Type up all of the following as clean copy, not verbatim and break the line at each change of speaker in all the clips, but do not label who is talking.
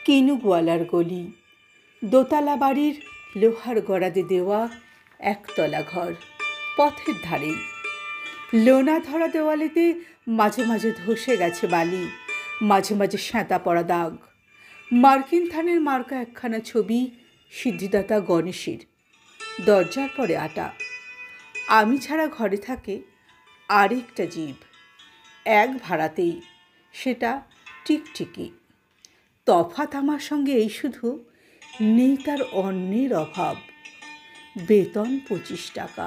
কিনুগওয়ালার গলি, দোতলা বাড়ির লোহার গড়াদে দেওয়া একতলা ঘর, পথের ধারেই। লোনা ধরা দেওয়ালেতে মাঝে মাঝে ধসে গেছে বালি, মাঝে মাঝে স্যাঁতা পড়া দাগ। মার্কিন থানের মার্কা একখানা ছবি সিদ্ধিদাতা গণেশের, দরজার পরে আটা। আমি ছাড়া ঘরে থাকে আরেকটা জীব, এক ভাড়াতেই, সেটা টিকটিকি। তফাৎ আমার সঙ্গে এই শুধু, নেই তার অন্যের অভাব। বেতন 25 টাকা।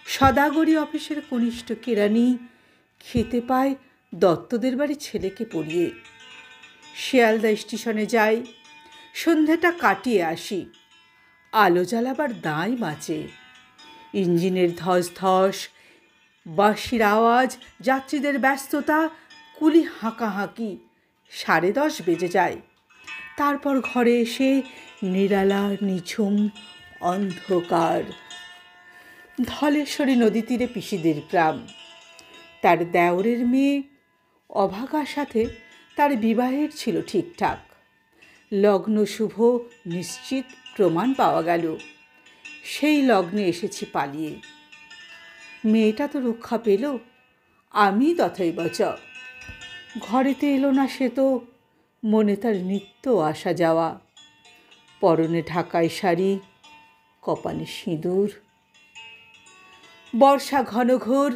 সদাগরি অফিসের কনিষ্ঠ কেরানি, খেতে পায় দত্তদের বাড়ি ছেলেকে পড়িয়ে। শিয়ালদা স্টেশনে যাই, সন্ধ্যাটা কাটিয়ে আসি। আলো জ্বালাবার দায় বাঁচে। ইঞ্জিনের ধস ধস, বাঁশির আওয়াজ, যাত্রীদের ব্যস্ততা, কুলি হাঁকাহাঁকি। 10:30 বেজে যায়। তারপর ঘরে এসে নিরালা নিঝুম অন্ধকার। ধলেশ্বরী নদী তীরে পিসিদের গ্রাম। তার দেওরের মেয়ে অভাগার সাথে তার বিবাহের ছিল ঠিকঠাক। লগ্ন শুভ নিশ্চিত প্রমাণ পাওয়া গেল। সেই লগ্নে এসেছি পালিয়ে। মেয়েটা তো রক্ষা পেল, আমি তথৈবচ। ঘরেতে এলো না সে তো, মনে তার নিত্য আসা যাওয়া। পরনে ঢাকাই শাড়ি, কপালে সিঁদুর। বর্ষা ঘনঘোর,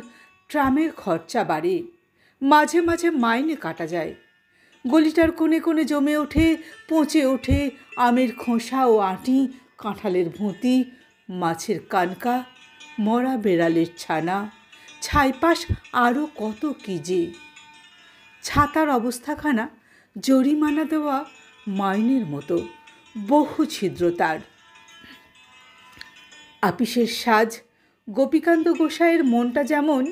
ট্রামের খরচা বাড়ে, মাঝে মাঝে মাইনে কাটা যায়। গলিটার কোণে কোণে জমে ওঠে, পচে ওঠে আমের খোসা ও আঁটি, কাঁঠালের ভুঁতি, মাছের কানকা, মরা বেড়ালের ছানা, ছাইপাশ, আরও কত কী যে। ছাতার অবস্থাখানা জরিমানা দেওয়া মাইনের মতো, বহু ছিদ্র তার। আপিসের সাজ গোপীকান্ত গোসাইয়ের মনটা যেমন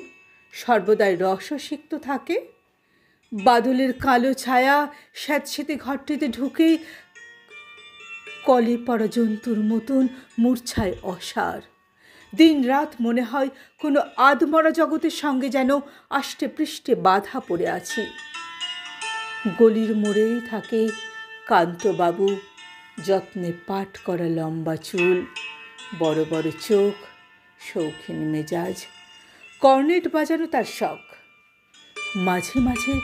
সর্বদাই রসসিক্ত থাকে। বাদলের কালো ছায়া স্যাঁতসেঁতে ঘরটিতে ঢুকে কলে পড়া জন্তুর মতন মূর্ছায় অসার। দিন রাত মনে হয় কোনো আধমরা জগতের সঙ্গে যেন আষ্টে পৃষ্ঠে বাধা পড়ে আছি। গলির মোড়েই থাকে কান্তবাবু, যত্নে পাট করা লম্বা চুল, বড় বড় চোখ, শৌখিন মেজাজ। কর্নেট বাজানো তার শখ। মাঝে মাঝে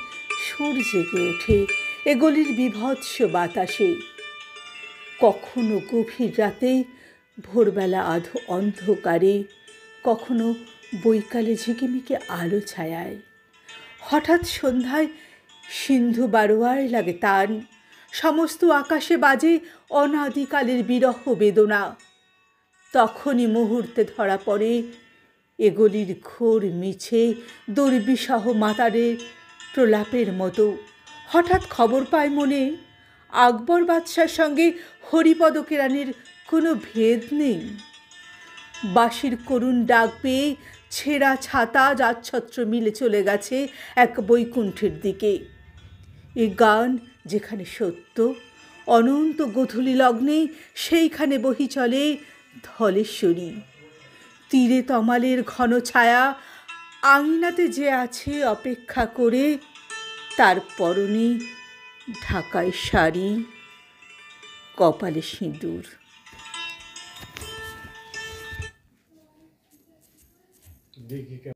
সুর জেগে ওঠে এ গলির বীভৎস বাতাসে। কখনো গভীর রাতে, ভোরবেলা অন্ধকারে, কখনো বৈকালে ঝিকিমিকি আলো ছায়ায়। হঠাৎ সন্ধ্যায় সিন্ধু বারোয়ার লাগে তান, সমস্ত আকাশে বাজে অনাদিকালের বিরহ বেদনা। তখনই মুহূর্তে ধরা পড়ে এগলির ঘোর মিছে দুর্বিষহ মাতারের প্রলাপের মতো। হঠাৎ খবর পায় মনে, আকবর বাদশার সঙ্গে হরিপদ কেরানির কোনো ভেদ নেই। বাঁশির করুণ ডাক পেয়ে ছেঁড়া ছাতা যাচ্ছত্র মিলে চলে গেছে এক বৈকুণ্ঠের দিকে। এ গান যেখানে সত্য, অনন্ত গোধূলি লগ্নে সেইখানে বহি চলে ধলেশ্বরী। তীরে তমালের ঘন ছায়া, আঙিনাতে যে আছে অপেক্ষা করে, তার পরনে ঢাকাই শাড়ি, কপালে সিঁদুর।